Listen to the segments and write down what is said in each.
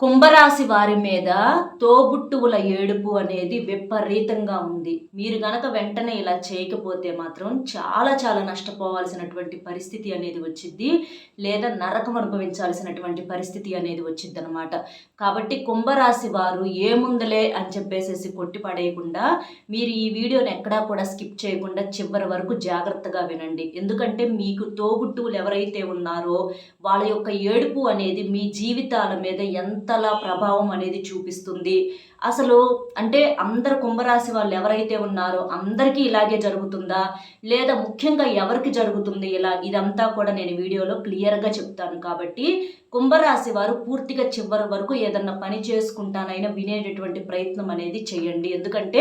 కుంభరాశి వారి మీద తోబుట్టువుల ఏడుపు అనేది విపరీతంగా ఉంది. మీరు గనక వెంటనే ఇలా చేయకపోతే మాత్రం చాలా చాలా నష్టపోవాల్సినటువంటి పరిస్థితి అనేది వచ్చిద్ది. లేదా నరకం అనుభవించాల్సినటువంటి పరిస్థితి అనేది వచ్చిద్దనమాట. కాబట్టి కుంభరాశి వారు ఏముందలే అని చెప్పేసేసి కొట్టి పడేయకుండా మీరు ఈ వీడియోని ఎక్కడా కూడా స్కిప్ చేయకుండా చివరి వరకు జాగ్రత్తగా వినండి. ఎందుకంటే మీకు తోబుట్టువులు ఎవరైతే ఉన్నారో వాళ్ళ యొక్క ఏడుపు అనేది మీ జీవితాల మీద ఎంతలా ప్రభావం అనేది చూపిస్తుంది. అసలు అంటే అందరు కుంభరాశి వాళ్ళు ఎవరైతే ఉన్నారో అందరికీ ఇలాగే జరుగుతుందా, లేదా ముఖ్యంగా ఎవరికి జరుగుతుంది ఇలా, ఇదంతా కూడా నేను వీడియోలో క్లియర్గా చెప్తాను. కాబట్టి కుంభరాశి వారు పూర్తిగా చివరి వరకు ఏదన్నా పని చేసుకుంటానైనా వినేటటువంటి ప్రయత్నం అనేది చేయండి. ఎందుకంటే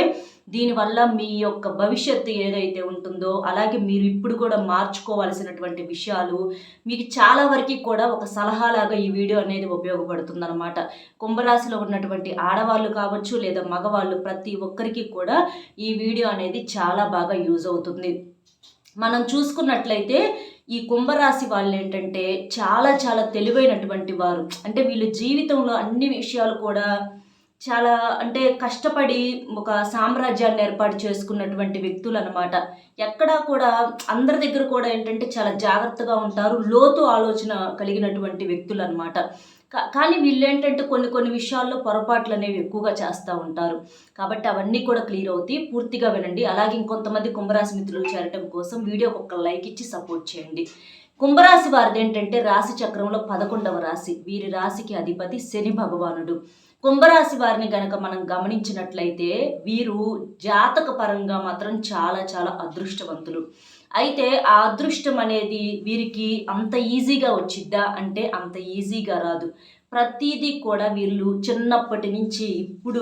దీనివల్ల మీ యొక్క భవిష్యత్తు ఏదైతే ఉంటుందో, అలాగే మీరు ఇప్పుడు కూడా మార్చుకోవాల్సినటువంటి విషయాలు మీకు చాలా వరకు కూడా ఒక సలహాలాగా ఈ వీడియో అనేది ఉపయోగపడుతుంది అనమాట. కుంభరాశిలో ఉన్నటువంటి ఆడవాళ్ళు కావచ్చు లేదా మగవాళ్ళు ప్రతి ఒక్కరికి కూడా ఈ వీడియో అనేది చాలా బాగా యూజ్ అవుతుంది. మనం చూసుకున్నట్లయితే ఈ కుంభరాశి వాళ్ళు ఏంటంటే చాలా చాలా తెలివైనటువంటి వారు. అంటే వీళ్ళు జీవితంలో అన్ని విషయాలు కూడా చాలా అంటే కష్టపడి ఒక సామ్రాజ్యాన్ని ఏర్పాటు చేసుకున్నటువంటి వ్యక్తులు అనమాట. ఎక్కడా కూడా అందరి దగ్గర కూడా ఏంటంటే చాలా జాగ్రత్తగా ఉంటారు, లోతు ఆలోచన కలిగినటువంటి వ్యక్తులు అనమాట. కానీ వీళ్ళేంటంటే కొన్ని విషయాల్లో పొరపాట్లు అనేవి ఎక్కువగా చేస్తూ ఉంటారు. కాబట్టి అవన్నీ కూడా క్లియర్ అవుతాయి. పూర్తిగా వినండి. అలాగే ఇంకొంతమంది కుంభరాశి మిత్రులు చేరటం కోసం వీడియోకి ఒక లైక్ ఇచ్చి సపోర్ట్ చేయండి. కుంభరాశి వారిది ఏంటంటే రాశి చక్రంలో 11వ రాశి. వీరి రాశికి అధిపతి శని భగవానుడు. కుంభరాశి వారిని గనక మనం గమనించినట్లయితే వీరు జాతక పరంగా మాత్రం చాలా చాలా అదృష్టవంతులు. అయితే ఆ అదృష్టం అనేది వీరికి అంత ఈజీగా వచ్చిద్దా అంటే అంత ఈజీగా రాదు. ప్రతిదీ కూడా వీళ్ళు చిన్నప్పటి నుంచి ఇప్పుడు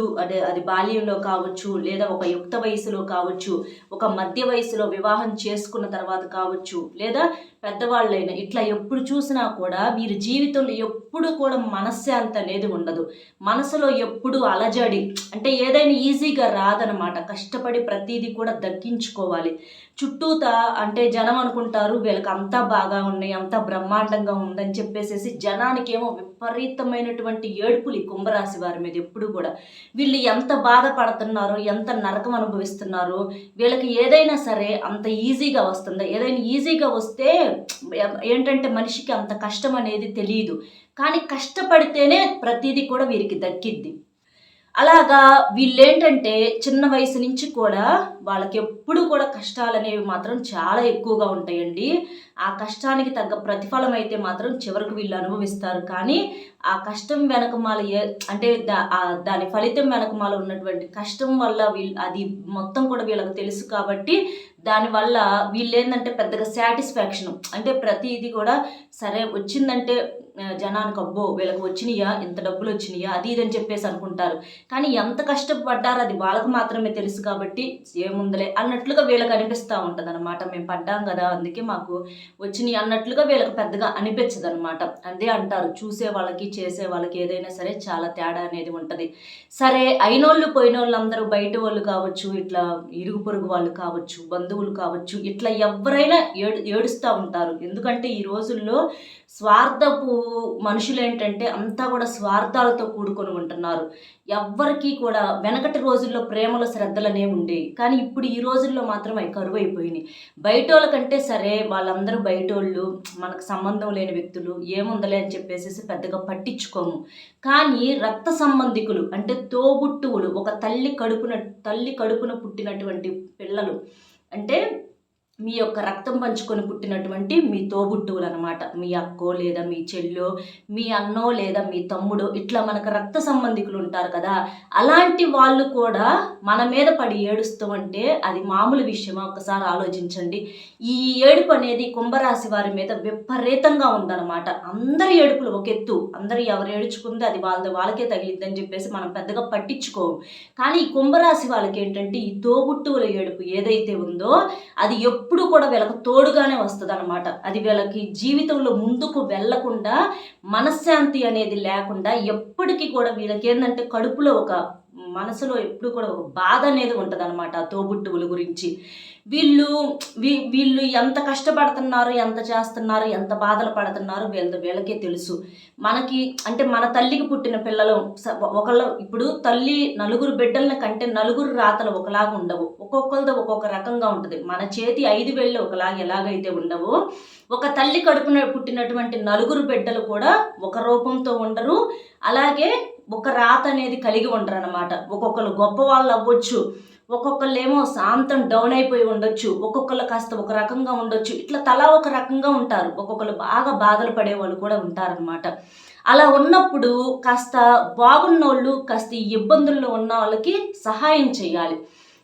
అది బాల్యంలో కావచ్చు, లేదా ఒక యుక్త వయసులో కావచ్చు, ఒక మధ్య వయసులో వివాహం చేసుకున్న తర్వాత కావచ్చు, లేదా పెద్దవాళ్ళైనా ఇట్లా ఎప్పుడు చూసినా కూడా వీరి జీవితంలో ఎప్పుడు కూడా మనశ్శాంతి అనేది ఉండదు. మనసులో ఎప్పుడు అలజడి, అంటే ఏదైనా ఈజీగా రాదనమాట. కష్టపడి ప్రతిదీ కూడా దక్కించుకోవాలి. చుట్టూతా అంటే జనం అనుకుంటారు వీళ్ళకి అంతా బాగా ఉన్నాయి, అంతా బ్రహ్మాండంగా ఉందని చెప్పేసేసి జనానికి ఏమో విపరీతమైనటువంటి ఏడుపులు ఈ కుంభరాశి వారి మీద ఎప్పుడు కూడా. వీళ్ళు ఎంత బాధపడుతున్నారో, ఎంత నరకం అనుభవిస్తున్నారో, వీళ్ళకి ఏదైనా సరే అంత ఈజీగా వస్తుందా? ఏదైనా ఈజీగా వస్తే ఏంటంటే మనిషికి అంత కష్టం అనేది తెలియదు. కానీ కష్టపడితేనే ప్రతిదీ కూడా వీరికి దక్కిద్ది. అలాగా వీళ్ళేంటంటే చిన్న వయసు నుంచి కూడా వాళ్ళకి ఎప్పుడు కూడా కష్టాలు అనేవి మాత్రం చాలా ఎక్కువగా ఉంటాయండి. ఆ కష్టానికి తగ్గ ప్రతిఫలం అయితే మాత్రం చివరికి వీళ్ళు అనుభవిస్తారు. కానీ ఆ కష్టం వెనకమాల అంటే దాని ఫలితం వెనకమాల ఉన్నటువంటి కష్టం వల్ల అది మొత్తం కూడా వీళ్ళకి తెలుసు. కాబట్టి దానివల్ల వీళ్ళు ఏంటంటే పెద్దగా సాటిస్ఫాక్షన్, అంటే ప్రతిదీ కూడా సరే వచ్చిందంటే జనానికి అబ్బో వీళ్ళకి వచ్చినాయా, ఇంత డబ్బులు వచ్చినాయా, అది ఇదని చెప్పేసి అనుకుంటారు. కానీ ఎంత కష్టపడ్డారో అది వాళ్ళకు మాత్రమే తెలుసు. కాబట్టి ఏముందలే అన్నట్లుగా వీళ్ళకి అనిపిస్తూ ఉంటుంది అనమాట. మేము పడ్డాం కదా అందుకే మాకు వచ్చినాయి అన్నట్లుగా వీళ్ళకి పెద్దగా అనిపించదు అనమాట. అదే అంటారు, చూసే వాళ్ళకి చేసే వాళ్ళకి ఏదైనా సరే చాలా తేడా అనేది ఉంటుంది. సరే అయినోళ్ళు పోయినోళ్ళు అందరూ బయట వాళ్ళు కావచ్చు, ఇట్లా ఇరుగు పొరుగు వాళ్ళు కావచ్చు, బంధువులు కావచ్చు, ఇట్లా ఎవరైనా ఏడుస్తూ ఉంటారు. ఎందుకంటే ఈ రోజుల్లో స్వార్థపు మనుషులు ఏంటంటే అంతా కూడా స్వార్థాలతో కూడుకొని ఉంటున్నారు. ఎవ్వరికీ కూడా వెనకటి రోజుల్లో ప్రేమలో శ్రద్ధలు అనేవి ఉండేవి. కానీ ఇప్పుడు ఈ రోజుల్లో మాత్రం అవి కరువైపోయినాయి. బయటోళ్ళ కంటే సరే వాళ్ళందరూ బయటోళ్ళు, మనకు సంబంధం లేని వ్యక్తులు, ఏముందలే అని చెప్పేసి పెద్దగా పట్టించుకోము. కానీ రక్త సంబంధికులు అంటే తోబుట్టువులు, ఒక తల్లి కడుపున పుట్టినటువంటి పిల్లలు, అంటే మీ యొక్క రక్తం పంచుకొని పుట్టినటువంటి మీ తోబుట్టువులు అనమాట. మీ అక్కో లేదా మీ చెల్లో, మీ అన్నో లేదా మీ తమ్ముడో, ఇట్లా మనకు రక్త సంబంధికులు ఉంటారు కదా. అలాంటి వాళ్ళు కూడా మన మీద పడి ఏడుస్తామంటే అది మామూలు విషయమా? ఒకసారి ఆలోచించండి. ఈ ఏడుపు అనేది కుంభరాశి వారి మీద విపరీతంగా ఉందన్నమాట. అందరి ఏడుపులు ఒక ఎత్తు, అందరూ ఎవరు ఏడుచుకుంది అది వాళ్ళకే తగిలిద్దని చెప్పేసి మనం పెద్దగా పట్టించుకోము. కానీ ఈ కుంభరాశి వాళ్ళకి ఏంటంటే ఈ తోబుట్టువుల ఏడుపు ఏదైతే ఉందో అది ఎప్పుడు ఎప్పుడు కూడా వీళ్ళకి తోడుగానే వస్తుంది అనమాట. అది వీళ్ళకి జీవితంలో ముందుకు వెళ్లకుండా, మనశ్శాంతి అనేది లేకుండా ఎప్పటికీ కూడా వీళ్ళకి ఏంటంటే కడుపులో మనసులో ఎప్పుడు కూడా ఒక బాధ అనేది ఉంటదనమాట తోబుట్టువుల గురించి. వీళ్ళు వీళ్ళు ఎంత కష్టపడుతున్నారు, ఎంత చేస్తున్నారు, ఎంత బాధలు పడుతున్నారు వీళ్ళకే తెలుసు. మనకి అంటే మన తల్లికి పుట్టిన పిల్లలు ఇప్పుడు తల్లి నలుగురు బిడ్డలని కంటే నలుగురు రాతలు ఒకలాగా ఉండవు. ఒక్కొక్కరిది ఒక్కొక్క రకంగా ఉంటుంది. మన చేతి 5 వేళ్ళు ఒకలాగా ఎలాగైతే ఉండవో, ఒక తల్లి కడుపున పుట్టినటువంటి నలుగురు బిడ్డలు కూడా ఒక రూపంతో ఉండరు. అలాగే ఒక రాత అనేది కలిగి ఉండరు అనమాట. ఒక్కొక్కరు గొప్ప వాళ్ళు అవ్వచ్చు, ఒక్కొక్కళ్ళేమో శాంతం డౌన్ అయిపోయి ఉండొచ్చు, ఒక్కొక్కళ్ళు కాస్త ఒక రకంగా ఉండొచ్చు. ఇట్లా తలా ఒక రకంగా ఉంటారు. ఒక్కొక్కరు బాగా బాధలు పడేవాళ్ళు కూడా ఉంటారనమాట. అలా ఉన్నప్పుడు కాస్త బాగున్నోళ్ళు కాస్త ఈ ఇబ్బందుల్లో ఉన్న వాళ్ళకి సహాయం చేయాలి.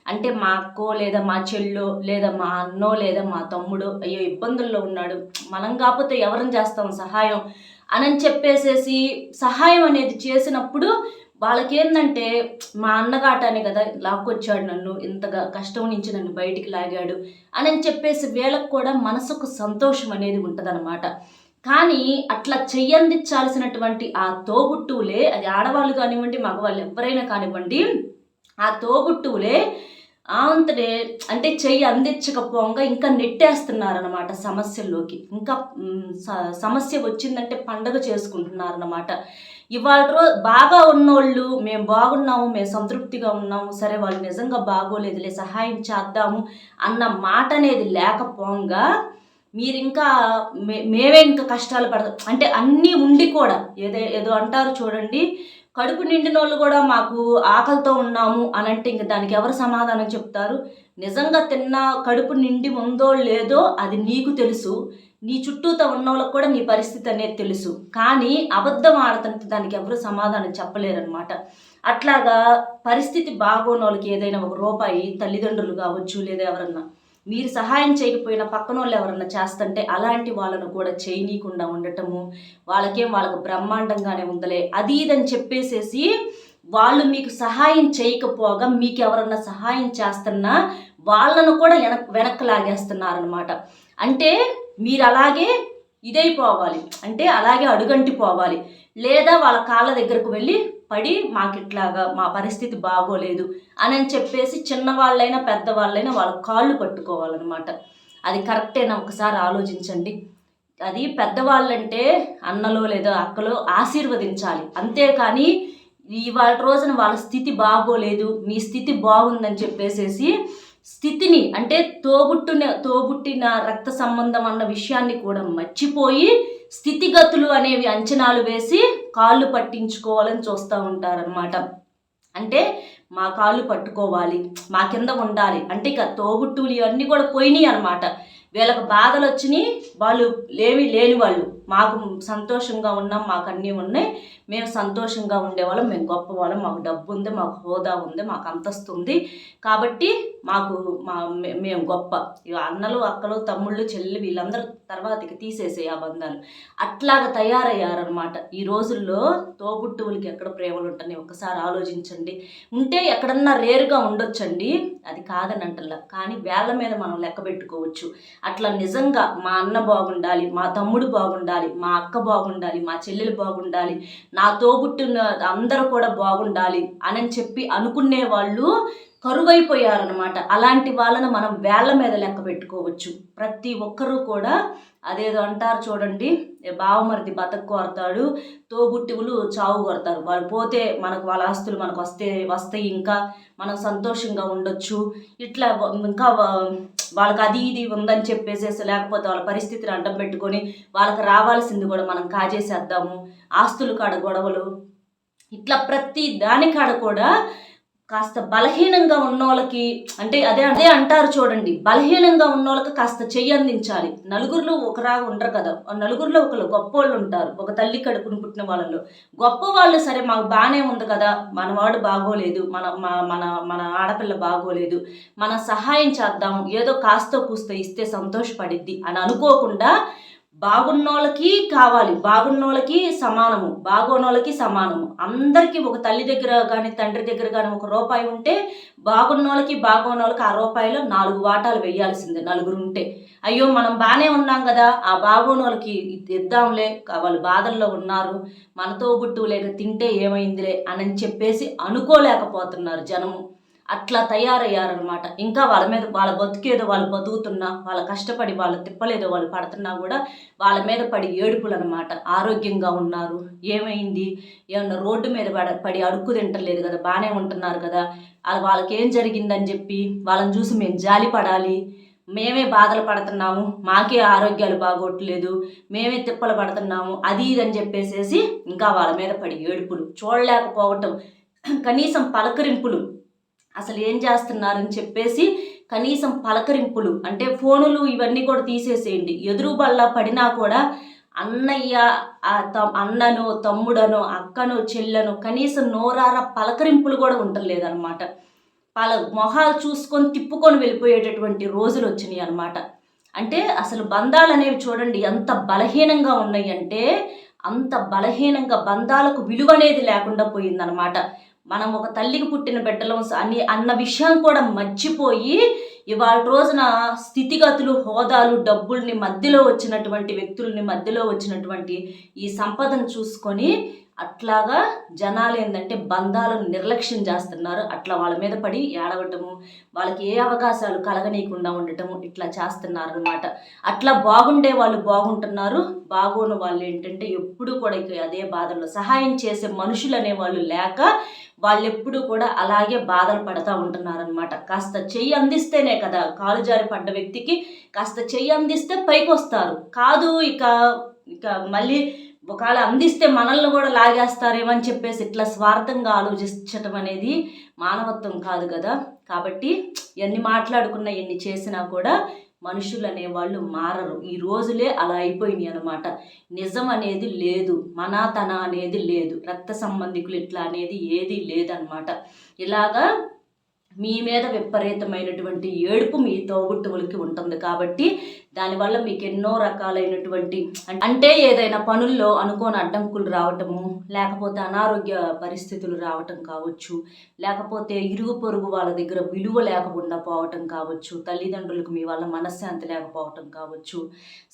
అంటే మా అక్కో లేదా మా చెల్లో లేదా మా అన్నో లేదా మా తమ్ముడో అయ్యో ఇబ్బందుల్లో ఉన్నాడు, మనం కాకపోతే ఎవరిని చేస్తాం సహాయం అని చెప్పేసేసి సహాయం అనేది చేసినప్పుడు వాళ్ళకేందంటే మా అన్నగాటనే కదా లాక్కొచ్చాడు, నన్ను ఇంతగా కష్టం నుంచి నన్ను బయటికి లాగాడు అని చెప్పేసి వీళ్ళకు కూడా మనసుకు సంతోషం అనేది ఉంటుందన్నమాట. కానీ అట్లా చెయ్యందించాల్సినటువంటి ఆ తోబుట్టువులే, అది ఆడవాళ్ళు కానివ్వండి మగవాళ్ళు ఎవరైనా కానివ్వండి, ఆ తోబుట్టువులే అంతనే అంటే చెయ్యి అందించకపోగా ఇంకా నెట్టేస్తున్నారనమాట సమస్యల్లోకి. ఇంకా సమస్య వచ్చిందంటే పండగ చేసుకుంటున్నారనమాట. ఇవాళ బాగా ఉన్నోళ్ళు మేము బాగున్నాము, మేము సంతృప్తిగా ఉన్నాము, సరే వాళ్ళు నిజంగా బాగోలేదులే సహాయం చేద్దాము అన్న మాట అనేది లేకపోగా మీరు ఇంకా మేమే ఇంకా కష్టాలు పడతాం అంటే అన్నీ ఉండి కూడా ఏదో అంటారు చూడండి, కడుపు నిండిన వాళ్ళు కూడా మాకు ఆకలితో ఉన్నాము అని అంటే ఇంక దానికి ఎవరు సమాధానం చెప్తారు? నిజంగా కడుపు నిండి ఉందో లేదో అది నీకు తెలుసు, నీ చుట్టూతో ఉన్న వాళ్ళకి కూడా నీ పరిస్థితి అనేది తెలుసు. కానీ అబద్ధం ఆడుతుంటే దానికి ఎవరు సమాధానం చెప్పలేరనమాట. అట్లాగా పరిస్థితి బాగోని వాళ్ళకి ఏదైనా ఒక రూపాయి తల్లిదండ్రులు కావచ్చు లేదా ఎవరన్నా మీరు సహాయం చేయకపోయినా పక్కన వాళ్ళు ఎవరన్నా చేస్తుంటే అలాంటి వాళ్ళను కూడా చేయనీయకుండా ఉండటము, వాళ్ళకు బ్రహ్మాండంగానే ఉందలే అది ఇదని చెప్పేసేసి వాళ్ళు మీకు సహాయం చేయకపోగా మీకు ఎవరన్నా సహాయం చేస్తున్నా వాళ్ళను కూడా వెనక్కి లాగేస్తున్నారనమాట. అంటే మీరు అలాగే ఇదైపోవాలి, అంటే అలాగే అడుగంటిపోవాలి, లేదా వాళ్ళ కాళ్ళ దగ్గరకు వెళ్ళి పడి మాకిట్లాగా మా పరిస్థితి బాగోలేదు అని చెప్పేసి చిన్నవాళ్ళైనా పెద్దవాళ్ళైనా వాళ్ళ కాళ్ళు పట్టుకోవాలన్నమాట. అది కరెక్టేనా ఒకసారి ఆలోచించండి. అది పెద్దవాళ్ళంటే అన్నలో లేదా అక్కలో ఆశీర్వదించాలి, అంతేకాని ఇవాళ రోజున వాళ్ళ స్థితి బాగోలేదు మీ స్థితి బాగుందని చెప్పేసేసి స్థితిని అంటే తోబుట్టిన రక్త సంబంధం అన్న విషయాన్ని కూడా మర్చిపోయి స్థితిగతులు అనేవి అంచనాలు వేసి కాళ్ళు పట్టించుకోవాలని చూస్తూ ఉంటారనమాట. అంటే మా కాళ్ళు పట్టుకోవాలి, మా కింద ఉండాలి అంటే ఇక తోబుట్టువులు ఇవన్నీ కూడా పోయినాయి అనమాట. వీళ్ళకి బాధలు వచ్చినాయి, వాళ్ళు లేని వాళ్ళు మాకు సంతోషంగా ఉన్నాం, మాకు అన్నీ ఉన్నాయి, మేము సంతోషంగా ఉండేవాళ్ళం, మేము గొప్పవాళ్ళం, మాకు డబ్బు ఉంది, మాకు హోదా ఉంది, మాకు అంతస్తు ఉంది కాబట్టి మేము గొప్ప. ఇక అన్నలు అక్కలు తమ్ముళ్ళు చెల్లి వీళ్ళందరూ తర్వాత ఇక తీసేసే ఆ బంధాలు అట్లాగా తయారయ్యారనమాట. ఈ రోజుల్లో తోబుట్టువులకి ఎక్కడ ప్రేమలు ఉంటాయి ఒకసారి ఆలోచించండి. ఉంటే ఎక్కడన్నా రేరుగా ఉండొచ్చండి, అది కాదని అంటల్లా, కానీ వేళ్ళ మీద మనం లెక్క పెట్టుకోవచ్చు. అట్లా నిజంగా మా అన్న బాగుండాలి, మా తమ్ముడు బాగుండాలి, మా అక్క బాగుండాలి, మా చెల్లెలు బాగుండాలి, నా తోబుట్టిన అందరూ కూడా బాగుండాలి అని చెప్పి అనుకునే వాళ్ళు కరువైపోయారనమాట. అలాంటి వాళ్ళని మనం వేళ్ళ మీద లెక్క పెట్టుకోవచ్చు. ప్రతి ఒక్కరూ కూడా అదేదో అంటారు చూడండి, బావమరిది బతకు కోరతాడు, తోబుట్టువులు చావు కొడతారు. వాళ్ళు పోతే మనకు వాళ్ళ ఆస్తులు మనకు వస్తాయి, ఇంకా మనం సంతోషంగా ఉండొచ్చు, ఇట్లా ఇంకా వాళ్ళకి అది ఇది ఉందని చెప్పేసేసి లేకపోతే వాళ్ళ పరిస్థితిని అడ్డం పెట్టుకొని వాళ్ళకి రావాల్సింది కూడా మనం కాజేసేద్దాము, ఆస్తులు కాడ గొడవలు, ఇట్లా ప్రతి దానికాడ కూడా కాస్త బలహీనంగా ఉన్న వాళ్ళకి అంటే అదే అంటారు చూడండి, బలహీనంగా ఉన్న వాళ్ళకి కాస్త చెయ్యి అందించాలి. నలుగురిలో ఒకరాగా ఉండరు కదా, నలుగురిలో ఒకరు గొప్పోళ్ళు ఉంటారు. ఒక తల్లి కడుపును పుట్టిన వాళ్ళలో గొప్ప వాళ్ళు సరే మాకు బాగానే ఉంది కదా, మనవాడు బాగోలేదు, మన ఆడపిల్ల బాగోలేదు, మనం సహాయం చేద్దాం, ఏదో కాస్తో కూస్తో ఇస్తే సంతోషపడిద్ది అని అనుకోకుండా బాగున్నోళ్ళకి కావాలి, బాగున్నోళ్ళకి సమానము, బాగోనోళ్ళకి సమానము. అందరికీ ఒక తల్లి దగ్గర కానీ తండ్రి దగ్గర కానీ ₹1 ఉంటే బాగున్నోళ్ళకి బాగోనోళ్ళకి ఆ రూపాయిలో 4 వాటాలు వేయాల్సిందే నలుగురు ఉంటే. అయ్యో మనం బాగానే ఉన్నాం కదా, ఆ బాగోనోళ్ళకి ఇద్దాంలే, వాళ్ళు బాధల్లో ఉన్నారు, మనతో బుట్టులేక తింటే ఏమైందిలే అని చెప్పేసి అనుకోలేకపోతున్నారు జనము. అట్లా తయారయ్యారనమాట. ఇంకా వాళ్ళ మీద వాళ్ళ బతుకేదో వాళ్ళు బతుకుతున్నా, వాళ్ళ కష్టపడి వాళ్ళ తిప్పలేదో వాళ్ళు పడుతున్నా కూడా వాళ్ళ మీద పడి ఏడుపులు అనమాట. ఆరోగ్యంగా ఉన్నారు, ఏమైంది, ఏమన్నా రోడ్డు మీద పడి అడుక్కు తింటలేదు కదా, బాగానే ఉంటున్నారు కదా, వాళ్ళకేం జరిగిందని చెప్పి వాళ్ళని చూసి మేము జాలి పడాలి, మేమే బాధలు పడుతున్నాము, మాకే ఆరోగ్యాలు బాగోట్లేదు, మేమే తిప్పలు పడుతున్నాము, అది ఇదని చెప్పేసేసి ఇంకా వాళ్ళ మీద పడి ఏడుపులు, చూడలేకపోవటం, కనీసం పలకరింపులు, అసలు ఏం చేస్తున్నారని చెప్పేసి కనీసం పలకరింపులు, అంటే ఫోనులు ఇవన్నీ కూడా తీసేసేయండి, ఎదురు బల్ల పడినా కూడా అన్నయ్య, అన్నను, తమ్ముడను, అక్కను, చెల్లెను కనీసం నోరార పలకరింపులు కూడా ఉండలేదన్నమాట. వాళ్ళ మొహాలు చూసుకొని తిప్పుకొని వెళ్ళిపోయేటటువంటి రోజులు వచ్చినాయి అనమాట. అంటే అసలు బంధాలు అనేవి చూడండి ఎంత బలహీనంగా ఉన్నాయి అంటే, అంత బలహీనంగా బంధాలకు విలువ అనేది లేకుండా పోయిందనమాట. మనం ఒక తల్లికి పుట్టిన బిడ్డలం అన్న విషయం కూడా మర్చిపోయి ఇవాళ రోజున స్థితిగతులు, హోదాలు, డబ్బుల్ని, మధ్యలో వచ్చినటువంటి వ్యక్తుల్ని, మధ్యలో వచ్చినటువంటి ఈ సంపదను చూసుకొని అట్లాగా జనాలు ఏంటంటే బంధాలను నిర్లక్ష్యం చేస్తున్నారు. అట్లా వాళ్ళ మీద పడి ఏడవటము, వాళ్ళకి ఏ అవకాశాలు కలగనీయకుండా ఉండటము, ఇట్లా చేస్తున్నారు అనమాట. అట్లా బాగుండే వాళ్ళు బాగుంటున్నారు, బాగోని వాళ్ళు ఏంటంటే ఎప్పుడు కూడా అదే బాధల్లో సహాయం చేసే మనుషులు అనేవాళ్ళు లేక వాళ్ళు ఎప్పుడు కూడా అలాగే బాధలు పడుతూ ఉంటున్నారనమాట. కాస్త చెయ్యి అందిస్తేనే కదా, కాలు జారి పడ్డ వ్యక్తికి కాస్త చెయ్యి అందిస్తే పైకి వస్తారు, కాదు ఇక ఇక మళ్ళీ ఒకవేళ అందిస్తే మనల్ని కూడా లాగేస్తారేమో అని చెప్పేసి ఇట్లా స్వార్థంగా ఆలోచించటం అనేది మానవత్వం కాదు కదా. కాబట్టి ఎన్ని మాట్లాడుకున్నా ఎన్ని చేసినా కూడా మనుషులు అనేవాళ్ళు మారరు. ఈ రోజులే అలా అయిపోయినాయి అనమాట. నిజం అనేది లేదు, మనాతన అనేది లేదు, రక్త సంబంధికులు ఇట్లా అనేది ఏది లేదనమాట. ఇలాగా మీ మీద విపరీతమైనటువంటి ఏడుపు మీ తోబుట్టువులకి ఉంటుంది. కాబట్టి దానివల్ల మీకు ఎన్నో రకాలైనటువంటి అంటే ఏదైనా పనుల్లో అనుకోని అడ్డంకులు రావటము, లేకపోతే అనారోగ్య పరిస్థితులు రావటం కావచ్చు, లేకపోతే ఇరుగు పొరుగు వాళ్ళ దగ్గర విలువ లేకుండా పోవటం కావచ్చు, తల్లిదండ్రులకు మీ వల్ల మనశ్శాంతి లేకపోవటం కావచ్చు,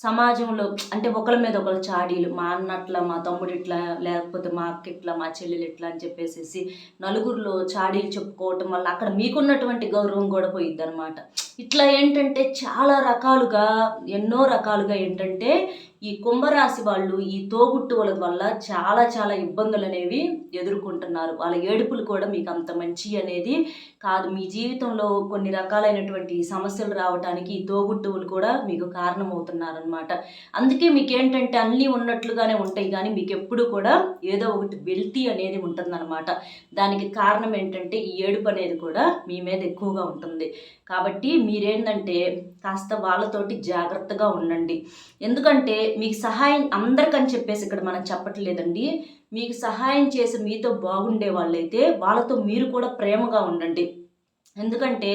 సమాజంలో అంటే ఒకరి మీద ఒకరు చాడీలు, మా అన్న అట్లా, మా తమ్ముడు ఇట్లా, లేకపోతే మా అక్క ఇట్లా, మా చెల్లెలు ఇట్లా అని చెప్పేసి నలుగురిలో చాడీలు చెప్పుకోవటం వల్ల అక్కడ మీకున్నటువంటి గౌరవం కూడా పోయిద్ది అనమాట. ఇట్లా ఏంటంటే చాలా రకాలుగా, ఎన్నో రకాలుగా ఏంటంటే ఈ కుంభరాశి వాళ్ళు ఈ తోబుట్టువుల వల్ల చాలా చాలా ఇబ్బందులు అనేవి ఎదుర్కొంటున్నారు. వాళ్ళ ఏడుపులు కూడా మీకు అంత మంచి అనేది కాదు. మీ జీవితంలో కొన్ని రకాలైనటువంటి సమస్యలు రావడానికి ఈ తోబుట్టువులు కూడా మీకు కారణమవుతున్నారనమాట. అందుకే మీకు ఏంటంటే అన్నీ ఉన్నట్లుగానే ఉంటాయి, కానీ మీకు ఎప్పుడు కూడా ఏదో ఒకటి వెల్తీ అనేది ఉంటుందన్నమాట. దానికి కారణం ఏంటంటే ఈ ఏడుపు అనేది కూడా మీ మీద ఎక్కువగా ఉంటుంది. కాబట్టి మీరేంటంటే కాస్త వాళ్ళతోటి జాగ్రత్తగా ఉండండి. ఎందుకంటే మీకు సహాయం అందరికని చెప్పేసి ఇక్కడ మనం చెప్పట్లేదండి. మీకు సహాయం చేసి మీతో బాగుండే వాళ్ళైతే వాళ్ళతో మీరు కూడా ప్రేమగా ఉండండి. ఎందుకంటే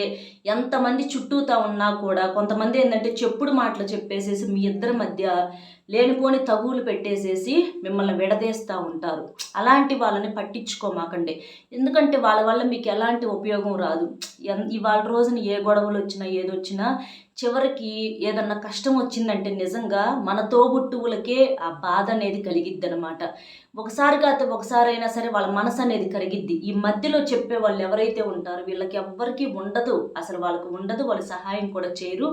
ఎంతమంది చుట్టూతా ఉన్నా కూడా కొంతమంది ఏంటంటే చెప్పుడు మాటలు చెప్పేసేసి మీ ఇద్దరి మధ్య లేనిపోని తగువులు పెట్టేసేసి మిమ్మల్ని విడదీస్తూ ఉంటారు. అలాంటి వాళ్ళని పట్టించుకోమాకండి. ఎందుకంటే వాళ్ళ వల్ల మీకు ఎలాంటి ఉపయోగం రాదు. ఇవాళ రోజున ఏ గొడవలు వచ్చినా ఏదొచ్చినా చివరికి ఏదన్నా కష్టం వచ్చిందంటే నిజంగా మన తోబుట్టువులకే ఆ బాధ అనేది కలిగిద్ది అనమాట. ఒకసారి కాకపోతే ఒకసారైనా సరే వాళ్ళ మనసు అనేది కరిగిద్ది. ఈ మధ్యలో చెప్పే వాళ్ళు ఎవరైతే ఉంటారో వీళ్ళకి ఎవ్వరికీ ఉండదు, అసలు వాళ్ళకు ఉండదు, వాళ్ళు సహాయం కూడా చేయరు.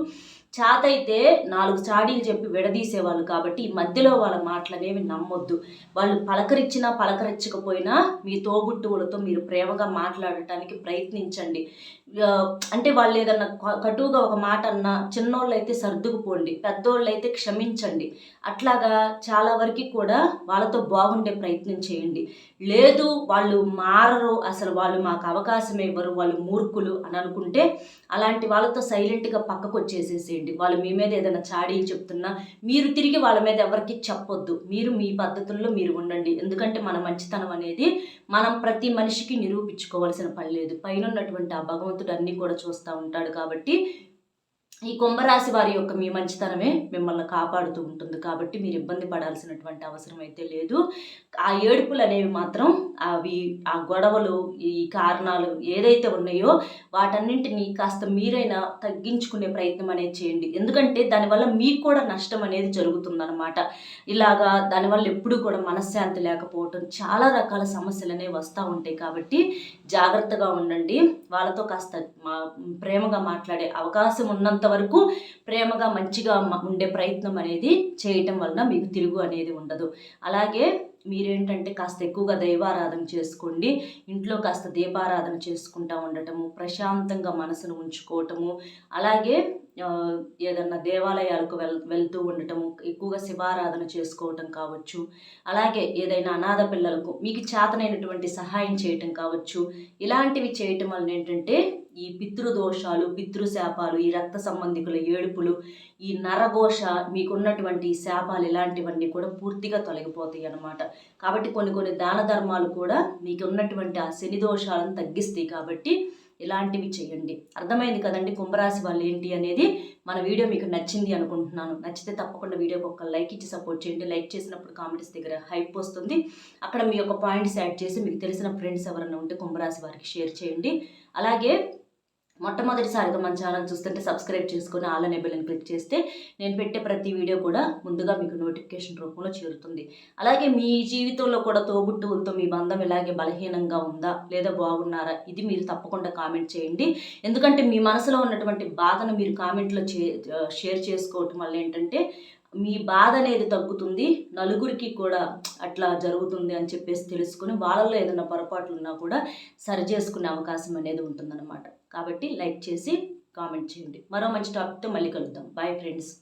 చాతైతే 4 చాడీలు చెప్పి విడదీసేవాళ్ళు. కాబట్టి ఈ మధ్యలో వాళ్ళ మాటలు అనేవి నమ్మొద్దు. వాళ్ళు పలకరించినా పలకరించకపోయినా మీ తోబుట్టువులతో మీరు ప్రేమగా మాట్లాడటానికి ప్రయత్నించండి. అంటే వాళ్ళు ఏదన్నా కటువుగా ఒక మాట అన్నా చిన్నోళ్ళు అయితే సర్దుకుపోండి, పెద్దోళ్ళు అయితే క్షమించండి. అట్లాగా చాలా వరకు కూడా వాళ్ళతో బాగుండే ప్రయత్నం చేయండి. లేదు వాళ్ళు మారరు, అసలు వాళ్ళు మాకు అవకాశం ఇవ్వరు, వాళ్ళు మూర్ఖులు అని అనుకుంటే అలాంటి వాళ్ళతో సైలెంట్గా పక్కకు వచ్చేసేసేయండి. వాళ్ళు మీ మీద ఏదైనా చాడీలు చెప్తున్నా మీరు తిరిగి వాళ్ళ మీద ఎవరికి చెప్పొద్దు. మీరు మీ పద్ధతుల్లో మీరు ఉండండి. ఎందుకంటే మన మంచితనం అనేది మనం ప్రతి మనిషికి నిరూపించుకోవాల్సిన పని లేదు. పైన ఉన్నటువంటి ఆ భగవంతుడు అన్నీ కూడా చూస్తూ ఉంటాడు. కాబట్టి ఈ కుంభరాశి వారి యొక్క మీ మంచితనమే మిమ్మల్ని కాపాడుతూ ఉంటుంది. కాబట్టి మీరు ఇబ్బంది పడాల్సినటువంటి అవసరం అయితే లేదు. ఆ ఏడుపులు అనేవి మాత్రం ఆ గొడవలు, ఈ కారణాలు ఏదైతే ఉన్నాయో వాటన్నింటినీ కాస్త మీరైనా తగ్గించుకునే ప్రయత్నం అనేది చేయండి. ఎందుకంటే దానివల్ల మీకు కూడా నష్టం అనేది జరుగుతుందన్నమాట. ఇలాగా దానివల్ల ఎప్పుడూ కూడా మనశ్శాంతి లేకపోవటం, చాలా రకాల సమస్యలు అనేవి వస్తూ ఉంటాయి. కాబట్టి జాగ్రత్తగా ఉండండి. వాళ్ళతో కాస్త ప్రేమగా మాట్లాడే అవకాశం ఉన్నంత వరకు ప్రేమగా మంచిగా ఉండే ప్రయత్నం అనేది చేయటం వలన మీకు తిరుగు అనేది ఉండదు. అలాగే మీరేంటంటే కాస్త ఎక్కువగా దైవారాధన చేసుకోండి. ఇంట్లో కాస్త దీపారాధన చేసుకుంటూ ఉండటము, ప్రశాంతంగా మనసును ఉంచుకోవటము, అలాగే ఏదన్నా దేవాలయాలకు వెళ్తూ ఉండటము, ఎక్కువగా శివారాధన చేసుకోవటం కావచ్చు, అలాగే ఏదైనా అనాథ పిల్లలకు మీకు చేతనైనటువంటి సహాయం చేయటం కావచ్చు. ఇలాంటివి చేయటం వలన ఏంటంటే ఈ పితృదోషాలు, పితృశాపాలు, ఈ రక్త సంబంధికుల ఏడుపులు, ఈ నరఘోష, మీకున్నటువంటి శాపాలు ఇలాంటివన్నీ కూడా పూర్తిగా తొలగిపోతాయి అన్నమాట. కాబట్టి కొన్ని దాన ధర్మాలు కూడా మీకు ఉన్నటువంటి ఆ శని దోషాలను తగ్గిస్తాయి. కాబట్టి ఇలాంటివి చేయండి. అర్థమైంది కదండి కుంభరాశి వాళ్ళు ఏంటి అనేది. మన వీడియో మీకు నచ్చింది అనుకుంటున్నాను. నచ్చితే తప్పకుండా వీడియోకి ఒక లైక్ ఇచ్చి సపోర్ట్ చేయండి. లైక్ చేసినప్పుడు కామెంట్స్ దగ్గర హైప్ వస్తుంది. అక్కడ మీ యొక్క పాయింట్స్ యాడ్ చేసి మీకు తెలిసిన ఫ్రెండ్స్ ఎవరైనా ఉంటే కుంభరాశి వారికి షేర్ చేయండి. అలాగే మొట్టమొదటిసారిగా మన ఛానల్ చూస్తుంటే సబ్స్క్రైబ్ చేసుకొని ఆల్ అనే బెల్ని క్లిక్ చేస్తే నేను పెట్టే ప్రతి వీడియో కూడా ముందుగా మీకు నోటిఫికేషన్ రూపంలో చేరుతుంది. అలాగే మీ జీవితంలో కూడా తోబుట్టువులతో మీ బంధం ఇలాగే బలహీనంగా ఉందా లేదా బాగున్నారా, ఇది మీరు తప్పకుండా కామెంట్ చేయండి. ఎందుకంటే మీ మనసులో ఉన్నటువంటి బాధను మీరు కామెంట్లో షేర్ చేసుకోవటం వల్ల ఏంటంటే మీ బాధ అనేది తగ్గుతుంది. నలుగురికి కూడా అట్లా జరుగుతుంది అని చెప్పేసి తెలుసుకుని వాళ్ళల్లో ఏదైనా పొరపాట్లు ఉన్నా కూడా సరి చేసుకునే అవకాశం అనేది ఉంటుందన్నమాట. కాబట్టి లైక్ చేసి కామెంట్ చేయండి. మరో మంచి టాపిక్తో మళ్ళీ కలుద్దాం. Bye friends.